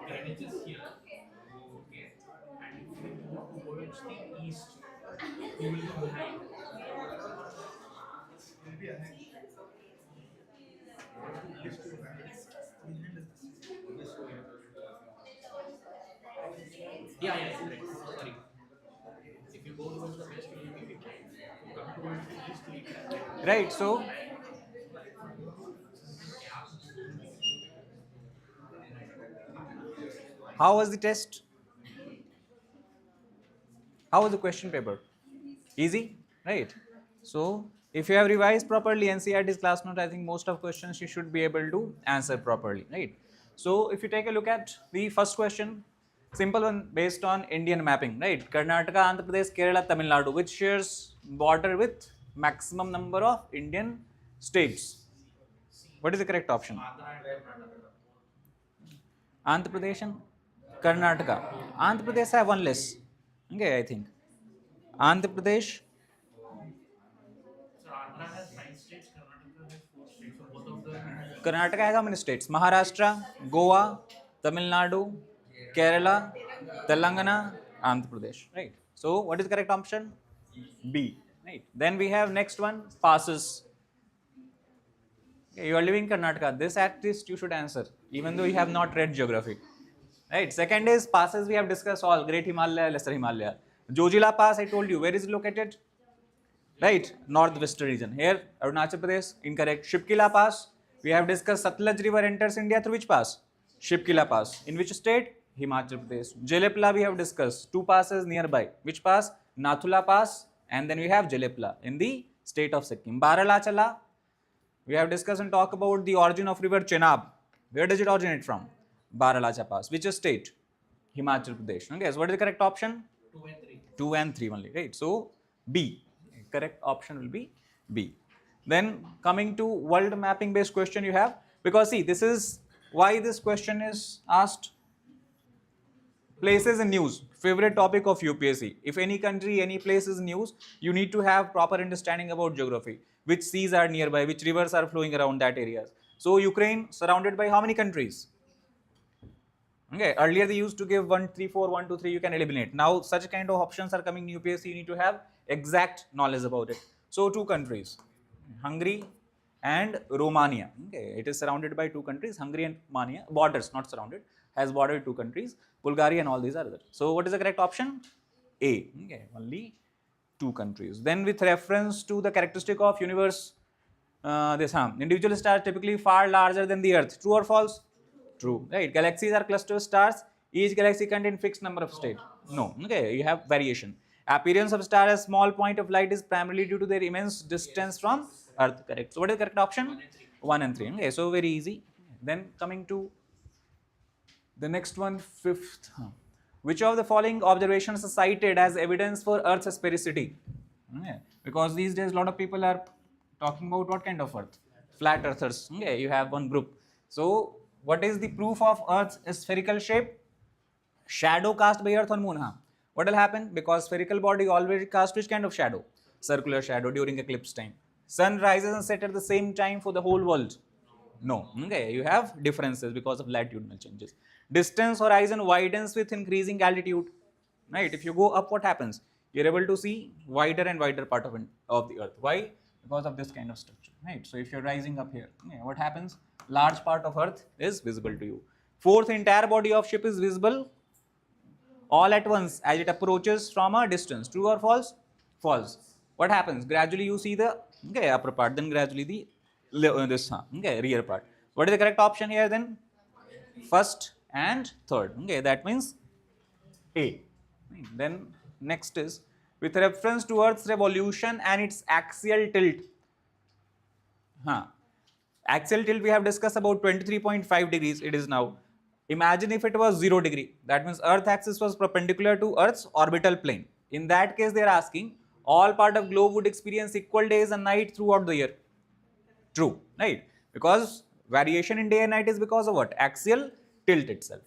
Greenwich is here. Okay. And if you move towards the east, you will be behind. Yeah, yeah, correct. Sorry. If you go towards the west, you will be behind. If you come towards the east, you will be ahead. Right. So how was the test? How was the question paper? Easy, right? So if you have revised properly NCERT's class note, I think most of questions you should be able to answer properly, right? So if you take a look at the first question, simple one based on Indian mapping, right? Karnataka, Andhra Pradesh, Kerala, Tamil Nadu, which shares border with maximum number of Indian states. What is the correct option? Andhra Pradesh and Karnataka. Andhra Pradesh have one less. Okay, I think. Andhra Pradesh. So Andhra has 9 states, Karnataka has 4 states. So both of them. Karnataka has how many states? Maharashtra, Goa, Tamil Nadu, Kerala, Telangana, Andhra Pradesh. Right. So what is the correct option? B. Right. Then we have next one passes. Okay, you are living in Karnataka. This at least you should answer, even though you have not read geography. Right. Second is passes. We have discussed all Great Himalaya, Lesser Himalaya. Jojila Pass. I told you where is it located? Right, northwestern region. Here, Arunachal Pradesh, incorrect. Shipkila Pass, we have discussed Satluj River enters India through which pass? Shipkila Pass. In which state? Himachal Pradesh. Jelepla we have discussed. Two passes nearby. Which pass? Nathula Pass, and then we have Jelepla in the state of Sikkim. Baralachala, we have discussed and talked about the origin of river Chenab. Where does it originate from? Baralacha Pass. Which state? Himachal Pradesh. Okay, so what is the correct option? 2 and 3. 2 and 3 only, right? So B. Correct option will be B. Then coming to world mapping based question you have, because see, this is why this question is asked. Places in news, favorite topic of UPSC. If any country, any place is news, you need to have proper understanding about geography. Which seas are nearby, which rivers are flowing around that areas. So Ukraine surrounded by how many countries? Okay, earlier they used to give 1, 3, 4, 1, 2, 3, you can eliminate. Now such kind of options are coming in UPSC, you need to have exact knowledge about it. So two countries, Hungary and Romania. Okay, it is surrounded by two countries, Hungary and Romania, borders, not surrounded, has bordered two countries, Bulgaria and all these are there. So what is the correct option? A. Okay, only two countries. Then with reference to the characteristic of universe, individual stars typically far larger than the Earth. True or false? True. Right. Galaxies are cluster stars. Each galaxy contains fixed number of states. No. Okay. You have variation. Appearance of star as small point of light is primarily due to their immense distance from Earth. Correct. So what is the correct option? 1 and 3. 1 and 3. Okay. So very easy. Then coming to the next one, fifth. Which of the following observations are cited as evidence for Earth's sphericity? Okay. Because these days a lot of people are talking about what kind of Earth? Flat earthers. Okay. You have one group. So what is the proof of Earth's spherical shape? Shadow cast by Earth on Moon. Huh? What will happen? Because spherical body always cast which kind of shadow? Circular shadow during eclipse time. Sun rises and sets at the same time for the whole world. No. Okay. You have differences because of latitudinal changes. Distance horizon widens with increasing altitude. Right. If you go up, what happens? You're able to see wider and wider part of the Earth. Why? Because of this kind of structure. Right. So if you're rising up here, okay, what happens? Large part of Earth is visible to you. Fourth, entire body of ship is visible all at once as it approaches from a distance. True or false? False. What happens? Gradually you see the upper part, then gradually the rear part. What is the correct option here then? First and third. Okay, that means A. Then next is with reference to Earth's revolution and its axial tilt. Axial tilt we have discussed about 23.5 degrees it is now. Imagine if it was 0 degree. That means Earth axis was perpendicular to Earth's orbital plane. In that case they are asking all part of globe would experience equal days and night throughout the year. True, right? Because variation in day and night is because of what? Axial tilt itself.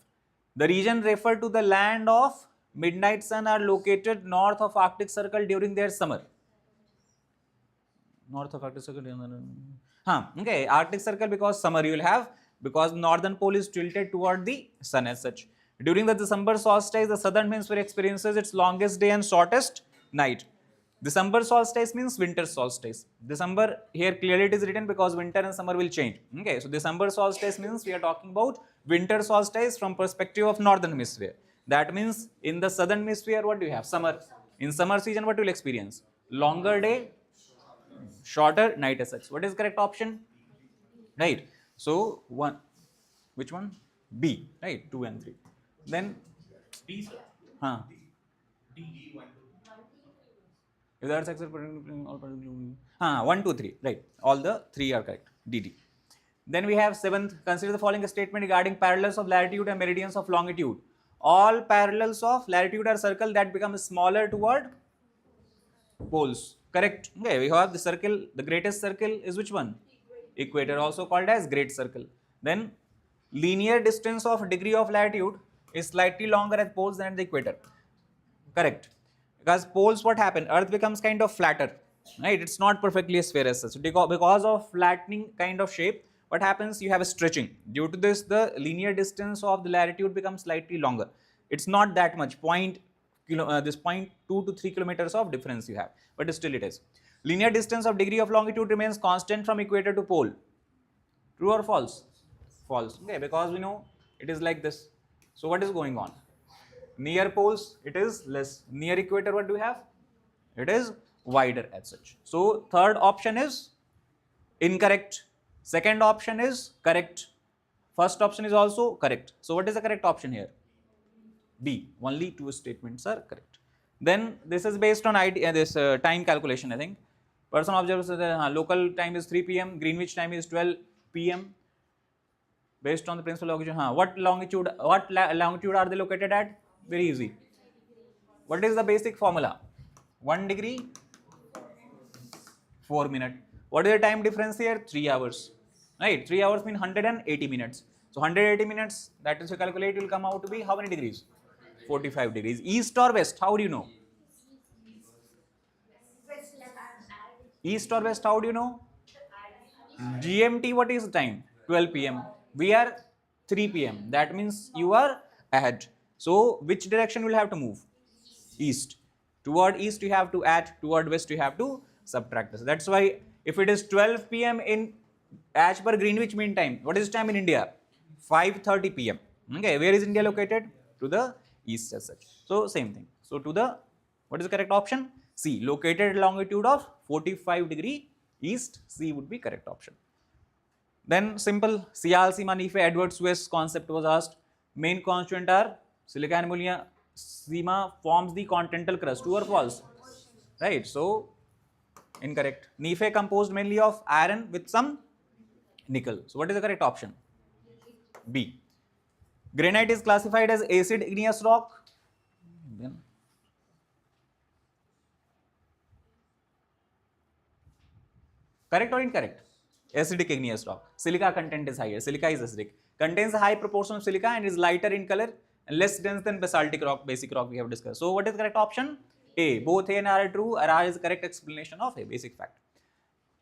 The region referred to the land of midnight sun are located north of Arctic Circle during their summer. North of Arctic Circle. Okay, Arctic Circle because summer you will have, because northern pole is tilted toward the sun as such. During the December solstice, the southern hemisphere experiences its longest day and shortest night. December solstice means winter solstice. December, here clearly it is written because winter and summer will change. Okay, so December solstice means we are talking about winter solstice from perspective of northern hemisphere. That means in the southern hemisphere, what do you have? Summer. In summer season, what you will experience? Longer day, shorter night as such. What is correct option? Right. So one, which one? B. Right. 2 and 3. Then, D, sir. huh? D. If the Earth's axis all 1, 2, 3. Right. All the 3 are correct. DD. Then we have 7th. Consider the following statement regarding parallels of latitude and meridians of longitude. All parallels of latitude are circle that become smaller toward poles. Correct. Okay, we have the circle. The greatest circle is which one? Equator, also called as great circle. Then linear distance of degree of latitude is slightly longer at poles than at the equator. Correct. Because poles, what happen? Earth becomes kind of flatter. Right? It's not perfectly a sphere as such. Because of flattening kind of shape, what happens? You have a stretching. Due to this, the linear distance of the latitude becomes slightly longer. It's not that much. This 0.2 to 3 kilometers of difference you have, but still it is. Linear distance of degree of longitude remains constant from equator to pole. True or false? False. Okay, because we know it is like this. So what is going on? Near poles, it is less. Near equator, what do we have? It is wider as such. So third option is incorrect. Second option is correct. First option is also correct. So what is the correct option here? B. Only 2 statements are correct. Then this is based on time calculation, I think. Person observes the local time is 3 p.m. Greenwich time is 12 p.m. Based on the principal longitude. What longitude are they located at? Very easy. What is the basic formula? 1 degree, 4 minutes. What is the time difference here? 3 hours. Right? 3 hours mean 180 minutes. So 180 minutes, that is, you calculate, will come out to be how many degrees? 45 degrees. East or west? How do you know? East or west? How do you know? GMT, what is the time? 12 p.m. We are 3 p.m. That means you are ahead. So which direction will have to move? East. Toward east you have to add, toward west you have to subtract this. That's why if it is 12 p.m. in as per Greenwich Mean Time, what is time in India? 5:30 p.m. Okay, where is India located? To the east as such. So same thing. So to the, what is the correct option? C. Located at longitude of 45 degree east. C would be correct option. Then simple Sial Sima Nife Edward Swiss concept was asked. Main constituent are silica and ammonia. Sima forms the continental crust. True or false? Right. So incorrect. Nife composed mainly of iron with some nickel. So what is the correct option? B. Granite is classified as acid igneous rock. Then correct or incorrect? Acidic igneous rock. Silica content is higher. Silica is acidic. Contains a high proportion of silica and is lighter in color and less dense than basaltic rock, basic rock we have discussed. So what is the correct option? A. Both A and R are true. R is the correct explanation of a basic fact.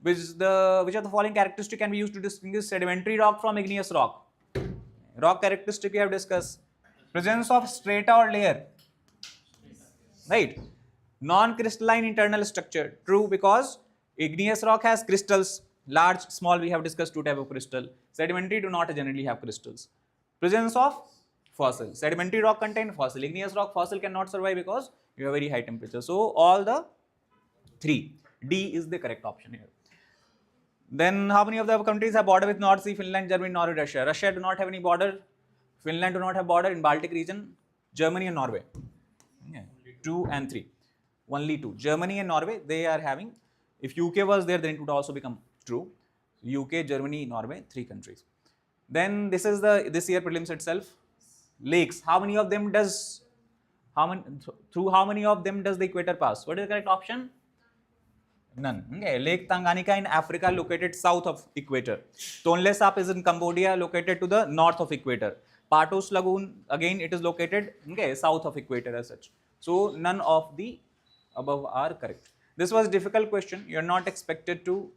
Which of the following characteristics can be used to distinguish sedimentary rock from igneous rock? Rock characteristic we have discussed. Presence of strata or layer. Right. Non-crystalline internal structure. True, because igneous rock has crystals. Large, small, we have discussed 2 types of crystal. Sedimentary do not generally have crystals. Presence of fossil. Sedimentary rock contain fossil. Igneous rock fossil cannot survive because you have very high temperature. So all the 3. D is the correct option here. Then how many of the countries have border with North Sea? Finland, Germany, Norway, Russia. Russia do not have any border. Finland do not have border in Baltic region. Germany and Norway. Yeah. 2 and 3. Only 2. Germany and Norway, they are having. If UK was there, then it would also become true. UK, Germany, Norway, 3 countries. Then this is this year prelims itself. Lakes. How many of them does through how many of them does the equator pass? What is the correct option? None. Okay. Lake Tanganyika in Africa located south of equator. Tonle Sap is in Cambodia located to the north of equator. Patos Lagoon, again it is located south of equator as such. So none of the above are correct. This was a difficult question. You are not expected to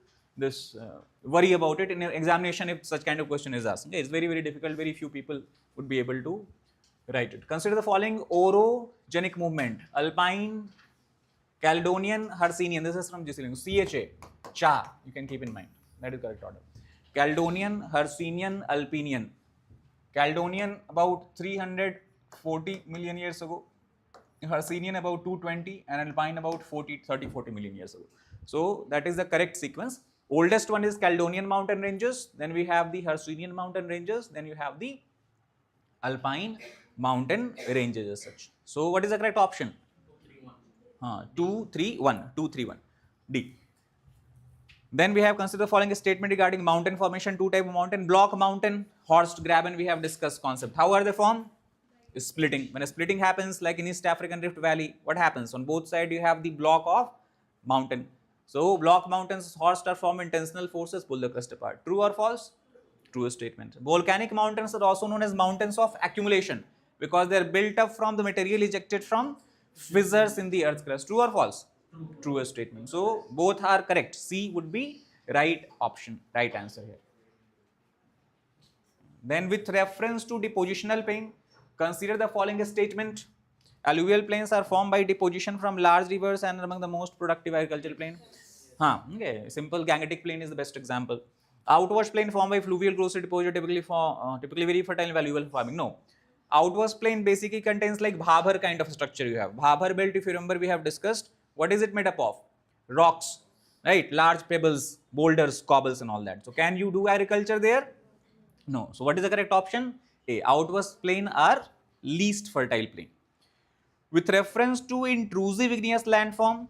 worry about it in an examination if such kind of question is asked. Okay, it's very, very difficult. Very few people would be able to write it. Consider the following orogenic movement: Alpine, Caledonian, Hercynian. This is from GSPT. CHA, Cha. You can keep in mind. That is correct order. Caledonian, Hercynian, Alpinian. Caledonian about 340 million years ago. Hercynian about 220 and Alpine about 40 million years ago. So that is the correct sequence. Oldest one is Caledonian mountain ranges, then we have the Hercynian mountain ranges, then you have the Alpine mountain ranges as such. So what is the correct option? 231. D. Then we have considered the following statement regarding mountain formation. Two type of mountain: block mountain, Horst Graben. We have discussed concept. How are they formed? Splitting. When a splitting happens, like in East African Rift Valley, what happens? On both sides you have the block of mountain. So block mountains, Horst, are formed, intentional forces pull the crust apart. True or false? True statement. Volcanic mountains are also known as mountains of accumulation because they are built up from the material ejected from fissures in the earth's crust. True or false? True statement. So both are correct. C would be right option, right answer here. Then with reference to depositional plain, consider the following statement. Alluvial plains are formed by deposition from large rivers and among the most productive agricultural plain. Okay. Simple Gangetic plain is the best example. Outwash plain formed by fluvial grocery deposit, typically very fertile and valuable for farming. No. Outwash plain basically contains like Bhabhar kind of structure you have. Bhabhar belt, if you remember, we have discussed. What is it made up of? Rocks, right? Large pebbles, boulders, cobbles and all that. So can you do agriculture there? No. So what is the correct option? A. Outwash plain are least fertile plain. With reference to intrusive igneous landform,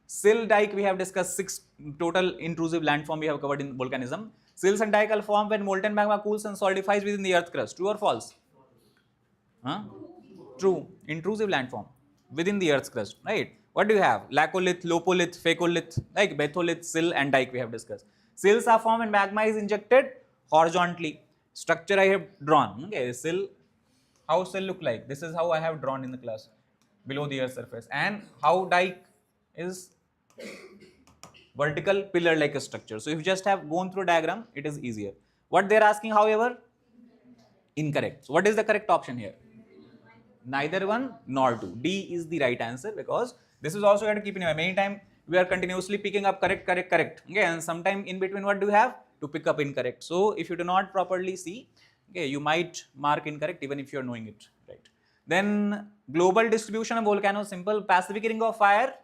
sill dike we have discussed 6 total intrusive landform we have covered in volcanism. Sills and dike are formed when molten magma cools and solidifies within the earth crust. True or false? True. Intrusive landform within the earth's crust, right? What do you have? Laccolith, lopolith, phacolith, like batholith, sill and dike we have discussed. Sills are formed when magma is injected horizontally. Structure I have drawn. Okay, sill. How sill look like? This is how I have drawn in the class, below the earth's surface. And how dike is vertical pillar like a structure. So if you just have gone through diagram, it is easier. What they are asking, however, incorrect. So what is the correct option here? Neither one nor two. D is the right answer because this is also you have to keep in mind. Many times we are continuously picking up correct. Okay, and sometime in between what do you have? To pick up incorrect. So if you do not properly see, okay, you might mark incorrect even if you are knowing it, right? Then global distribution of volcanoes, simple. Pacific ring of fire,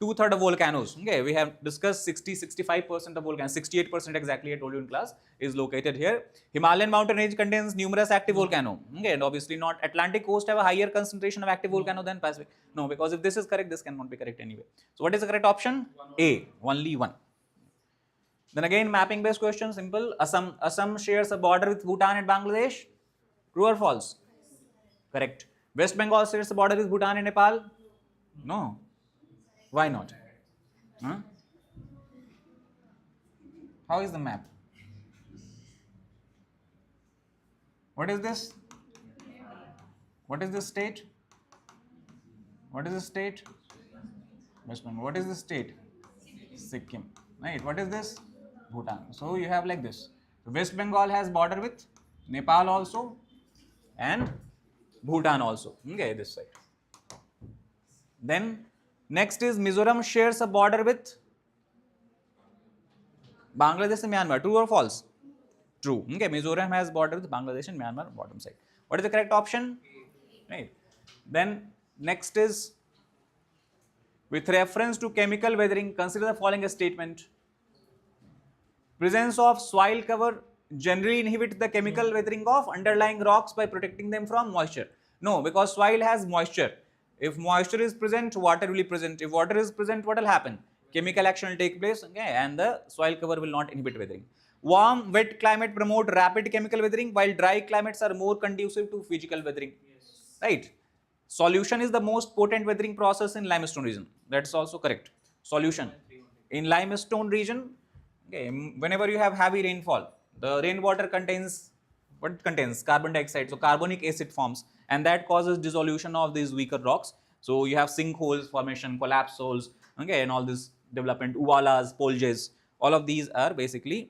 2/3 of volcanoes. Okay, we have discussed 65% of volcanoes, 68% exactly I told you in class is located here. Himalayan mountain range contains numerous active volcanoes. Okay, and obviously not Atlantic coast have a higher concentration of active volcano than Pacific. No, because if this is correct, this cannot be correct anyway. So what is the correct option? A, only one. Then again, mapping based question, simple. Assam shares a border with Bhutan and Bangladesh. True or false? Correct. West Bengal shares a border with Bhutan and Nepal. No. Why not? How is the map? What is this? What is this state? What is the state? West Bengal. What is the state? Sikkim. Right. What is this? Bhutan. So you have like this. West Bengal has border with Nepal also and Bhutan also. Okay, this side. Then next is Mizoram shares a border with Bangladesh and Myanmar. True or false? True. Okay, Mizoram has border with Bangladesh and Myanmar, bottom side. What is the correct option? Right. Then next is with reference to chemical weathering, consider the following statement. Presence of soil cover generally inhibits the chemical weathering of underlying rocks by protecting them from moisture. No, because soil has moisture. If moisture is present, water will be present. If water is present, what will happen? Chemical action will take place, okay, and the soil cover will not inhibit weathering. Warm, wet climate promote rapid chemical weathering, while dry climates are more conducive to physical weathering. Yes. Right? Solution is the most potent weathering process in limestone region. That's also correct. Solution. In limestone region, okay, whenever you have heavy rainfall, the rainwater contains, what it contains? Carbon dioxide. So carbonic acid forms and that causes dissolution of these weaker rocks. So you have sinkholes formation, collapse holes, okay, and all this development, uvalas, polges, all of these are basically.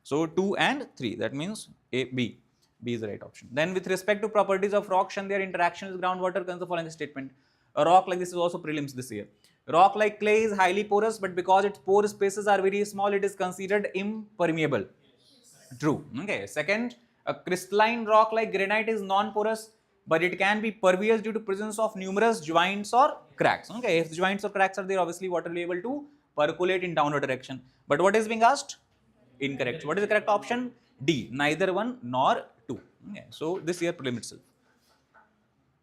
So 2 and 3, that means A, B. B is the right option. Then with respect to properties of rocks and their interaction with groundwater, consider the following statement. A rock like this is also prelims this year. Rock like clay is highly porous, but because its pore spaces are very small, it is considered impermeable. True. Okay. Second, a crystalline rock like granite is non-porous, but it can be pervious due to presence of numerous joints or cracks. Okay. If the joints or cracks are there, obviously water will be able to percolate in downward direction. But what is being asked? Incorrect. What is the correct option? D. Neither one nor two. Okay. So this year prelim itself.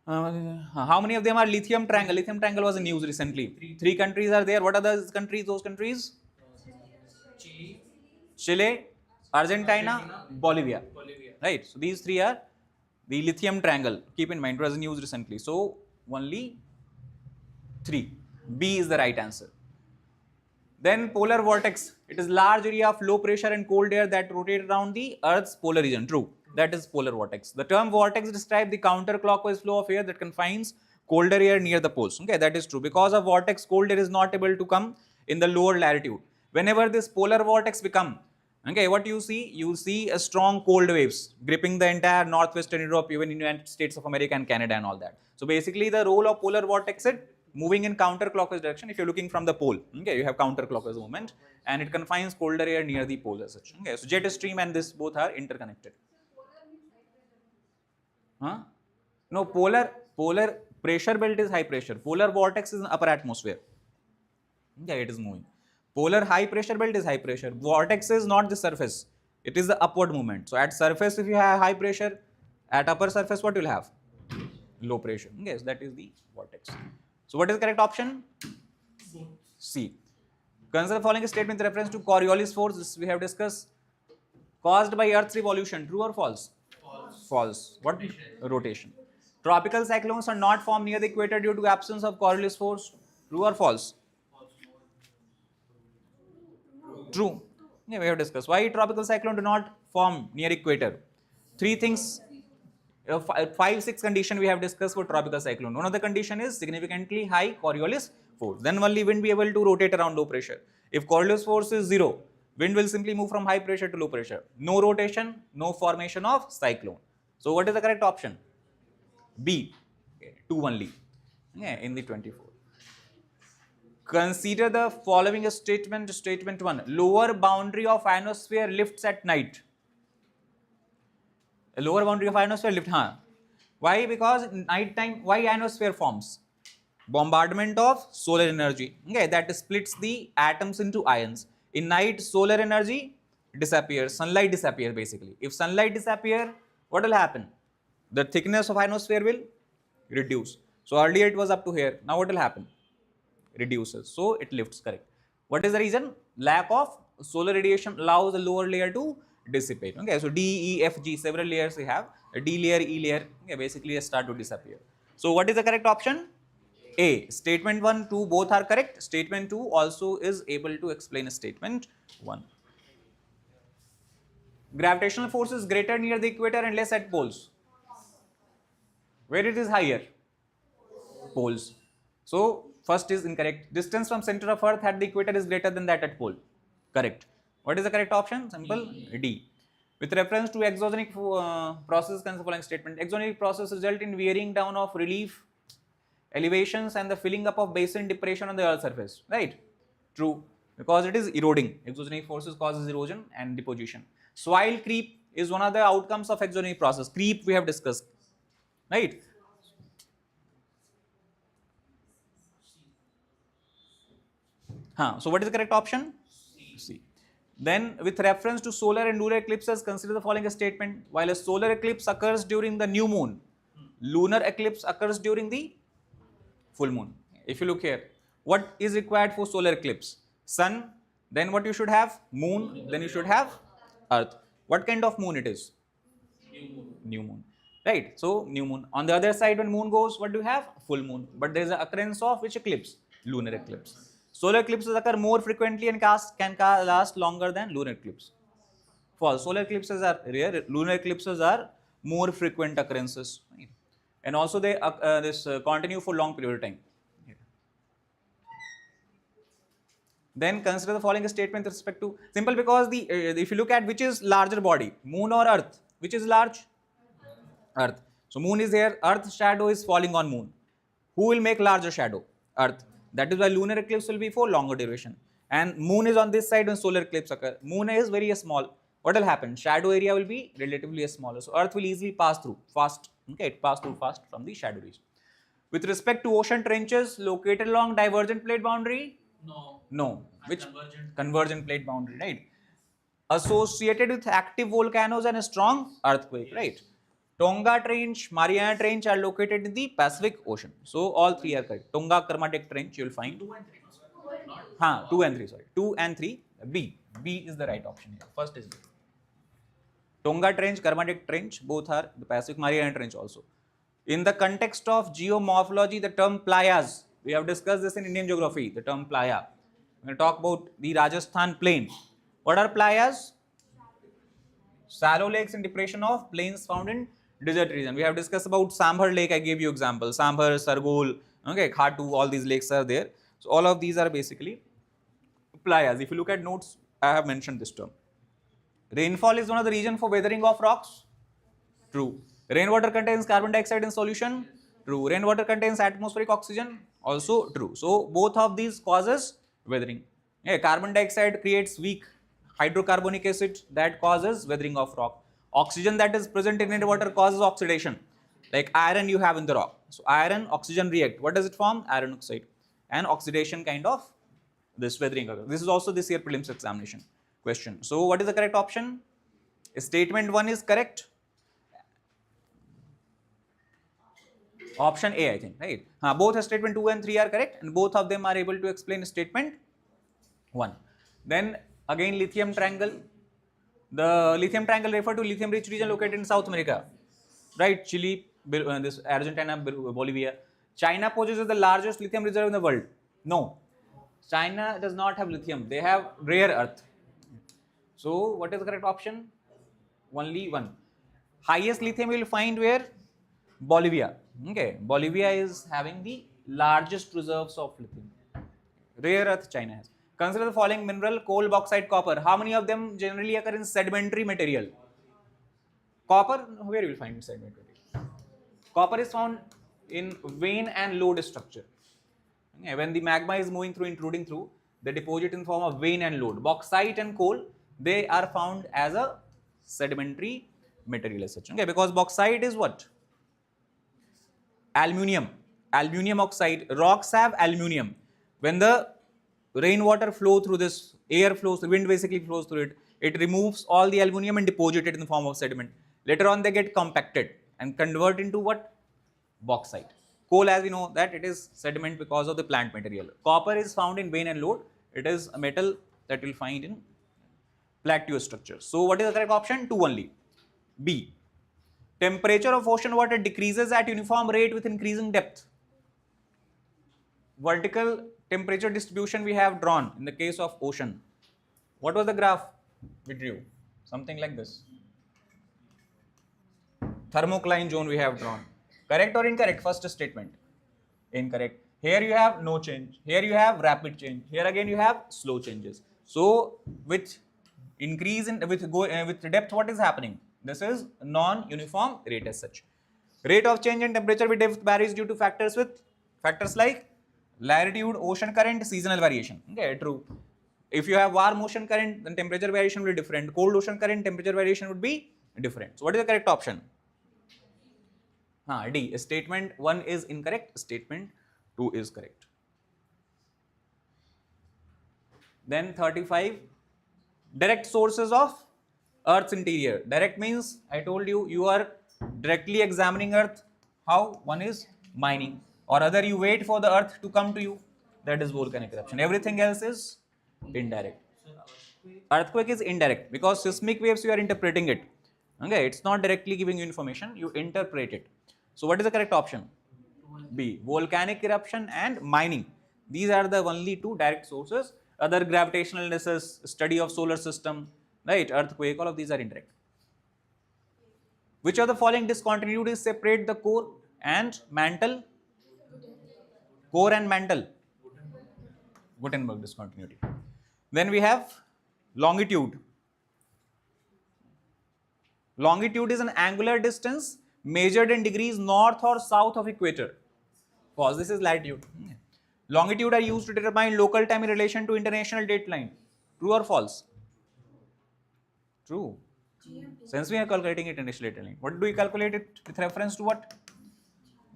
How many of them are lithium triangle? Lithium triangle was in news recently. Three countries are there. What are those countries? Those countries? Chile, Chile, Argentina, Bolivia. Bolivia. Right. So these three are the lithium triangle. Keep in mind, it was in news recently. So only 3. B is the right answer. Then polar vortex. It is large area of low pressure and cold air that rotate around the Earth's polar region. True. That is polar vortex. The term vortex describes the counterclockwise flow of air that confines colder air near the poles. Okay, that is true. Because of vortex, cold air is not able to come in the lower latitude. Whenever this polar vortex become, okay, what you see a strong cold waves gripping the entire northwestern Europe, even in United States of America and Canada and all that. So basically the role of polar vortex is moving in counterclockwise direction. If you're looking from the pole, okay, you have counterclockwise movement and it confines colder air near the pole as such. Okay, so jet stream and this both are interconnected. Huh? No, polar pressure belt is high pressure. Polar vortex is in upper atmosphere. Okay, it is moving. Polar high pressure belt is high pressure. Vortex is not the surface. It is the upward movement. So at surface, if you have high pressure, at upper surface, what you will have? Low pressure. Yes, that is the vortex. So what is the correct option? C. Consider the following statement with reference to Coriolis force. This we have discussed. Caused by Earth's revolution. True or false? False. False. What? Rotation. Tropical cyclones are not formed near the equator due to absence of Coriolis force. True or false? True. Yeah, we have discussed. Why tropical cyclone do not form near equator? 3 things. 5-6 condition we have discussed for tropical cyclone. One of the condition is significantly high Coriolis force. Then only wind be able to rotate around low pressure. If Coriolis force is 0, wind will simply move from high pressure to low pressure. No rotation, no formation of cyclone. So what is the correct option? B. Okay, 2 only. Yeah, in the 24. Consider the following statement. Statement 1. Lower boundary of ionosphere lifts at night. A lower boundary of ionosphere lift. Why? Because night time, why ionosphere forms? Bombardment of solar energy. Okay, that splits the atoms into ions. In night, solar energy disappears. Sunlight disappears basically. If sunlight disappears, what will happen? The thickness of ionosphere will reduce. So earlier it was up to here. Now what will happen? Reduces. So it lifts, correct. What is the reason? Lack of solar radiation allows the lower layer to dissipate. Okay, so D, E, F, G, several layers we have. A D layer, E layer, okay, basically they start to disappear. So what is the correct option? A. Statement 1, 2 both are correct. Statement 2 also is able to explain a statement 1. Gravitational force is greater near the equator and less at poles. Where it is higher? Poles. So first is incorrect. Distance from center of Earth at the equator is greater than that at pole. Correct. What is the correct option? Simple. D. With reference to exogenic process, consider the following statement. Exogenic process result in wearing down of relief elevations and the filling up of basin depression on the Earth's surface. Right? True. Because it is eroding. Exogenic forces causes erosion and deposition. Soil creep is one of the outcomes of exogenic process. Creep we have discussed. Right? So what is the correct option? C. Then with reference to solar and lunar eclipses, consider the following statement. While a solar eclipse occurs during the new moon, lunar eclipse occurs during the full moon. If you look here, what is required for solar eclipse? Sun, then what you should have? Moon, then you should have Earth. What kind of moon it is? New moon. Right? So new moon. On the other side, when moon goes, what do you have? Full moon. But there is an occurrence of which eclipse? Lunar eclipse. Solar eclipses occur more frequently and can last longer than lunar eclipse. False. Solar eclipses are rare. Lunar eclipses are more frequent occurrences. Right? and also they continue for long period of time. Then consider the following statement with respect to simple, because the if you look at which is larger body, moon or earth, which is large? Earth. So moon is here, earth's shadow is falling on moon. Who will make larger shadow? Earth. That is why lunar eclipse will be for longer duration. And moon is on this side when solar eclipse occur. Moon is very small. What will happen? Shadow area will be relatively smaller. So earth will easily pass through fast. Okay, it pass through fast from the shadow region. With respect to ocean trenches located along divergent plate boundary? No. No. Which? Convergent. Convergent plate boundary, right? Associated with active volcanoes and a strong earthquake, right? Tonga Trench, Mariana Trench are located in the Pacific Ocean. So all three are correct. Tonga Kermatic Trench you will find. 2 and 3. Not 2 and 3, sorry. 2 and 3. B. B is the right option here. First is B. Tonga Trench, Kermatic Trench, both are the Pacific. Mariana Trench also. In the context of geomorphology, the term playas, we have discussed this in Indian geography, the term playa. We're going to talk about the Rajasthan plain. What are playas? Shallow lakes and depression of plains found in desert region. We have discussed about Sambhar lake, I gave you example. Sambhar, Sargol, okay, Khatu, all these lakes are there. So all of these are basically playas. If you look at notes, I have mentioned this term. Rainfall is one of the reason for weathering of rocks. True. Rainwater contains carbon dioxide in solution. True. Rainwater contains atmospheric oxygen. Also true. So both of these causes weathering. Yeah, carbon dioxide creates weak hydrocarbonic acid that causes weathering of rock. Oxygen that is present in rainwater causes oxidation. Like iron you have in the rock. So iron, oxygen react. What does it form? Iron oxide. And oxidation kind of this weathering. This is also this year prelims examination question. So what is the correct option? Statement 1 is correct. Option A, I think, right? Both statement 2 and 3 are correct, and both of them are able to explain statement 1. Then again lithium triangle. The lithium triangle refer to lithium rich region located in South America, right? Chile, this Argentina, Bolivia. China possesses the largest lithium reserve in the world. No, China does not have lithium. They have rare earth. So what is the correct option? Only one. Highest lithium you will find where? Bolivia. Okay, Bolivia is having the largest reserves of lithium. Rare earth China has. Consider the following mineral: coal, bauxite, copper. How many of them generally occur in sedimentary material? Copper, where you will find in sedimentary material? Copper is found in vein and lode structure. Okay, when the magma is moving through, intruding through, they deposit in form of vein and lode. Bauxite and coal, they are found as a sedimentary material as such. Okay, because bauxite is what? Aluminium. Aluminium oxide. Rocks have aluminium. When the rainwater flow through this, air flows, the wind basically flows through it, it removes all the aluminium and deposit it in the form of sediment. Later on they get compacted and convert into what? Bauxite. Coal, as we know that it is sediment because of the plant material. Copper is found in vein and lode. It is a metal that you will find in plateau structures. So what is the correct option? 2 only. B. Temperature of ocean water decreases at uniform rate with increasing depth. Vertical temperature distribution we have drawn in the case of ocean. What was the graph we drew? Something like this. Thermocline zone we have drawn. Correct or incorrect? First statement. Incorrect. Here you have no change. Here you have rapid change. Here again you have slow changes. So with increase in with depth, what is happening? This is non-uniform rate as such. Rate of change in temperature with depth varies due to factors like latitude, ocean current, seasonal variation. Okay, true. If you have warm ocean current, then temperature variation will be different. Cold ocean current, temperature variation would be different. So what is the correct option? D. Statement 1 is incorrect. Statement 2 is correct. Then 35. Direct sources of Earth's interior. Direct means, I told you, you are directly examining Earth. How? One is mining, or other you wait for the Earth to come to you. That is volcanic eruption. Everything else is indirect. Earthquake is indirect because seismic waves you are interpreting it. Okay, it's not directly giving you information, you interpret it. So what is the correct option? B. Volcanic eruption and mining. These are the only two direct sources. Other gravitational indices, study of solar system, right, earthquake, all of these are indirect. Which of the following discontinuities separate the core and mantle, core and mantle, Gutenberg discontinuity. Then we have longitude. Longitude is an angular distance measured in degrees north or south of equator. Pause. This is latitude. Longitude are used to determine local time in relation to international dateline. True or false? True. Since we are calculating international dateline, what do we calculate it with reference to what?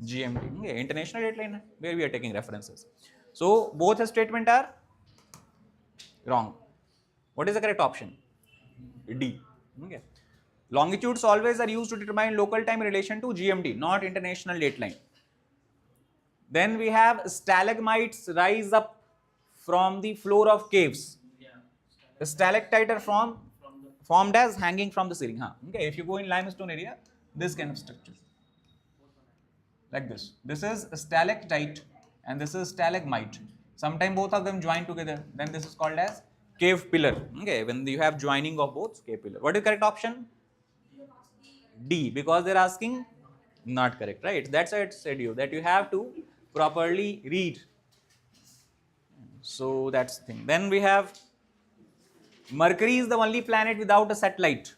GMT. Okay. International dateline where we are taking references. So both statements are wrong. What is the correct option? D. Okay. Longitudes always are used to determine local time in relation to GMT, not international dateline. Then we have stalagmites rise up from the floor of caves. Stalactite are formed as hanging from the ceiling. Okay, if you go in limestone area, this kind of structure, like this. This is stalactite and this is stalagmite. Sometimes both of them join together. Then this is called as cave pillar. Okay, when you have joining of both, cave pillar. What is the correct option? D, because they're asking not correct, right? That's why it said you that you have to properly read. So that's the thing. Then we have Mercury is the only planet without a satellite.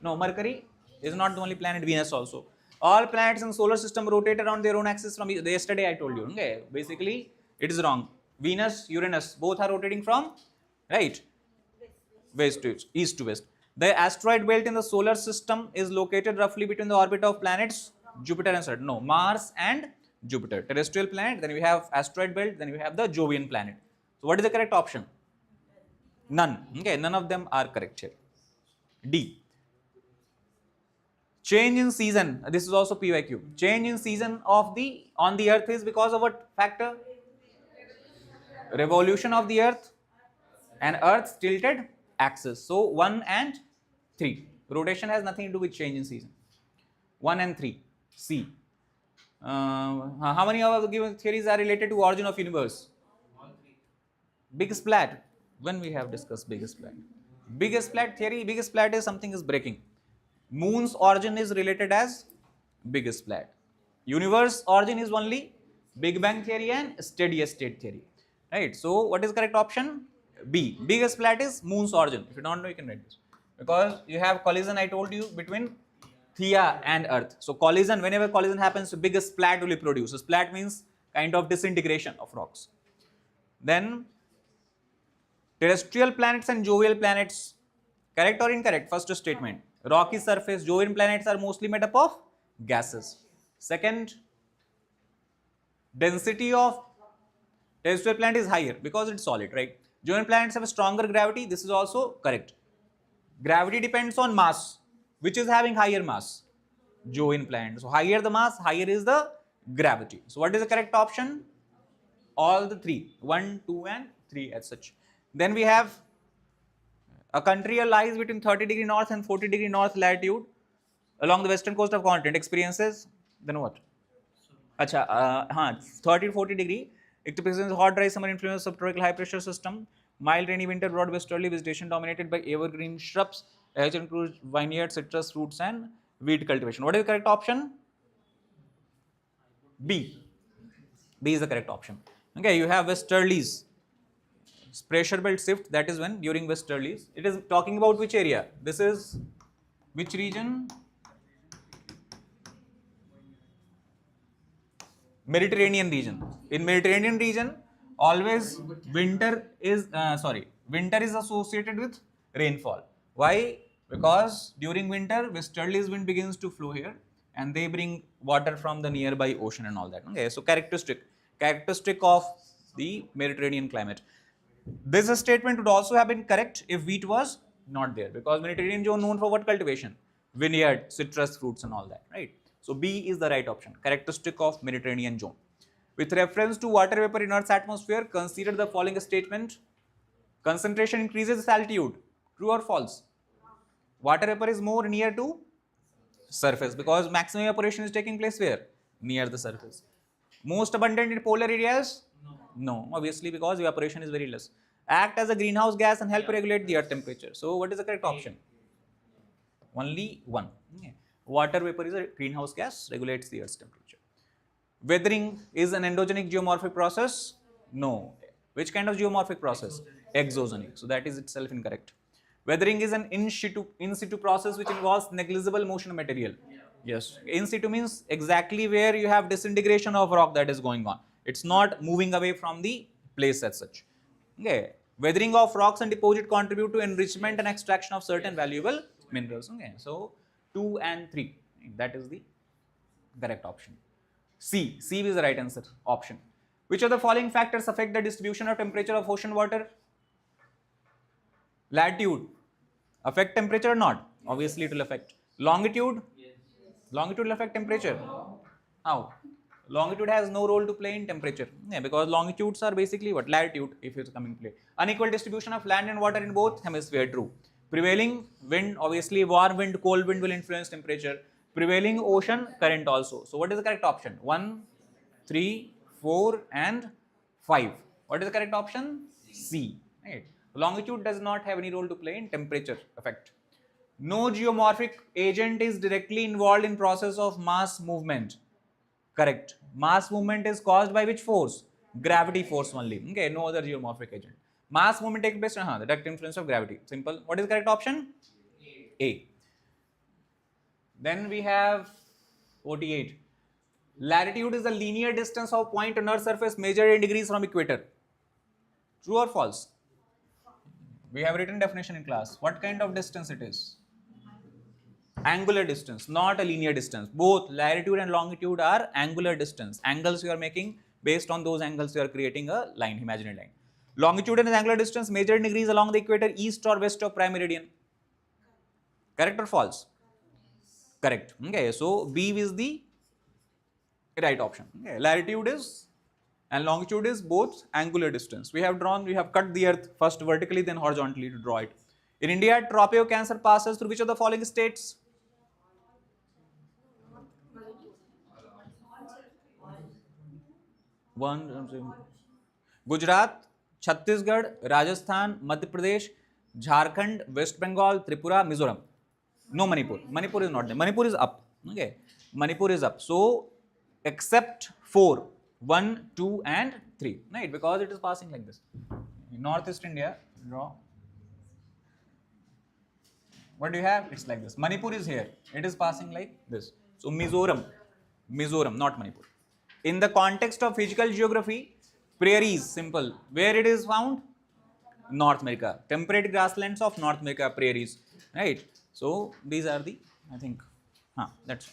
No, Mercury is not the only planet, Venus also. All planets in the solar system rotate around their own axis from yesterday I told you. Okay, basically it is wrong. Venus, Uranus, both are rotating from right west to east to west. The asteroid belt in the solar system is located roughly between the orbit of planets Jupiter and Saturn. No, Mars and Jupiter. Terrestrial planet, then we have asteroid belt, then we have the Jovian planet. So what is the correct option? None. Okay, none of them are correct here. D. Change in season. This is also PYQ. Change in season of on the earth is because of what factor? Revolution of the earth and earth's tilted axis. So 1 and 3. Rotation has nothing to do with change in season. 1 and 3. C. How many of the given theories are related to origin of universe? Big splat. When we have discussed big splat. Big splat theory, big splat is something is breaking. Moon's origin is related as big splat. Universe origin is only Big Bang theory and steady state theory. Right. So what is correct option? B. Big splat is Moon's origin. If you don't know, you can write this. Because you have collision, I told you, between Theia and Earth. So collision, whenever collision happens, big splat will be produced. So splat means kind of disintegration of rocks. Then terrestrial planets and jovial planets, correct or incorrect? First statement. Rocky surface, Jovian planets are mostly made up of gases. Second, density of terrestrial planet is higher because it's solid, right? Jovian planets have a stronger gravity. This is also correct. Gravity depends on mass. Which is having higher mass? Jovian planet. So higher the mass, higher is the gravity. So what is the correct option? All the 3. 1, 2 and 3 as such. Then we have a country lies between 30° north and 40° north latitude along the western coast of continent experiences, then what? Acha, 30 to 40°, it presents hot dry summer influence of subtropical high pressure system, mild rainy winter, broad westerly vegetation dominated by evergreen shrubs, includes vineyards, citrus fruits and wheat cultivation. What is the correct option? B. B is the correct option. Okay, you have westerlies. Pressure belt shift, that is when during westerlies. It is talking about which area? This is which region? Mediterranean region. In Mediterranean region, always winter is associated with rainfall. Why? Because during winter, westerlies wind begins to flow here and they bring water from the nearby ocean and all that. Okay, so characteristic of the Mediterranean climate. This statement would also have been correct if wheat was not there, because Mediterranean zone known for what cultivation? Vineyard, citrus fruits and all that, right? So B is the right option, characteristic of Mediterranean zone. With reference to water vapor in Earth's atmosphere, consider the following statement. Concentration increases with altitude. True or false? Water vapor is more near to surface because maximum evaporation is taking place where? Near the surface. Most abundant in polar areas? No, obviously because evaporation is very less. Act as a greenhouse gas and help regulate the earth temperature. So what is the correct option? Only one. Okay. Water vapor is a greenhouse gas, regulates the earth's temperature. Weathering is an endogenic geomorphic process? No. Which kind of geomorphic process? Exogenic. So that is itself incorrect. Weathering is an in situ process which involves negligible motion of material. Yes. In situ means exactly where you have disintegration of rock that is going on. It's not moving away from the place as such. Okay. Weathering of rocks and deposit contribute to enrichment and extraction of certain valuable minerals. Okay. So 2 and 3. That is the correct option. C is the right answer option. Which of the following factors affect the distribution of temperature of ocean water? Latitude. Affect temperature or not? Obviously it will affect. Longitude? Longitude will affect temperature. How? Longitude has no role to play in temperature. Yeah, because longitudes are basically what? Latitude, if it's coming to play. Unequal distribution of land and water in both hemispheres, true. Prevailing wind, obviously warm wind, cold wind will influence temperature. Prevailing ocean current also. So what is the correct option? 1, 3, 4 and 5. What is the correct option? C. Right. Longitude does not have any role to play in temperature effect. No geomorphic agent is directly involved in process of mass movement. Correct. Mass movement is caused by which force? Gravity force only. Okay, no other geomorphic agent. Mass movement takes place on the direct influence of gravity. Simple. What is the correct option? A. Then we have 48. Latitude is the linear distance of point on Earth's surface measured in degrees from equator. True or false? We have written definition in class. What kind of distance it is? Angular distance, not a linear distance. Both latitude and longitude are angular distance. Angles you are making, based on those angles you are creating a line, imaginary line. Longitude is angular distance measured in degrees along the equator east or west of prime meridian. Correct or false? Correct. Okay, so B is the right option. Okay, latitude is and longitude is both angular distance. We have cut the earth first vertically, then horizontally to draw it. In India, tropical cancer passes through which of the following states? Gujarat, Chhattisgarh, Rajasthan, Madhya Pradesh, Jharkhand, West Bengal, Tripura, Mizoram. No Manipur. Manipur is not there. Manipur is up. Okay. Manipur is up. So, except 4, 1, 2 and 3. Right? Because it is passing like this. In Northeast India, draw. What do you have? It's like this. Manipur is here. It is passing like this. So, Mizoram, not Manipur. In the context of physical geography, prairies, simple. Where it is found? North America. Temperate grasslands of North America, prairies. Right? So, these are the, I think, that's